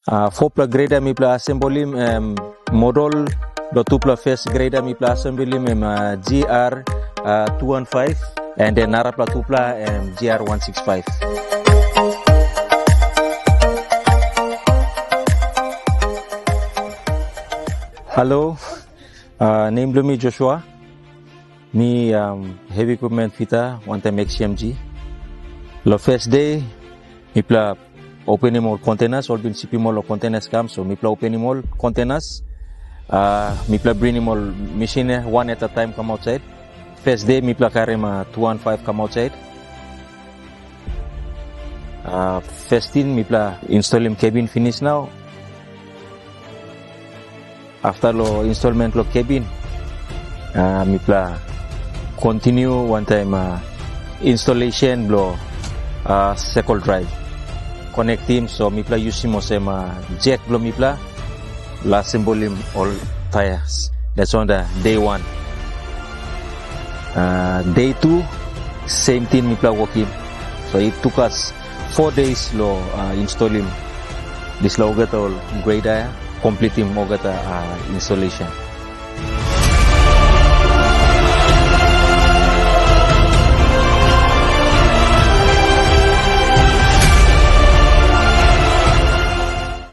4 grader mi pla assembly model do 2 first grader mi pla assembly GR215 and then nara pla 2 GR165. Hello, name me Joshua. Me heavy equipment fitter, one time XCMG. The first day, me pla opening all containers, all been shipping all containers come, so me pla opening all containers. Me pla bringing all machine one at a time come outside. First day, me pla carry my 215 come outside. First thing, me pla installing cabin finish now. After lo installment lo cabin, me pla continue one time installation blo circle drive connect him, so me pla use mo sema jack blo me pla la assemble him all tires. That's on the day 1. Day 2 same thing me pla working, so it took us 4 days lo install him this lo all grader complete him installation.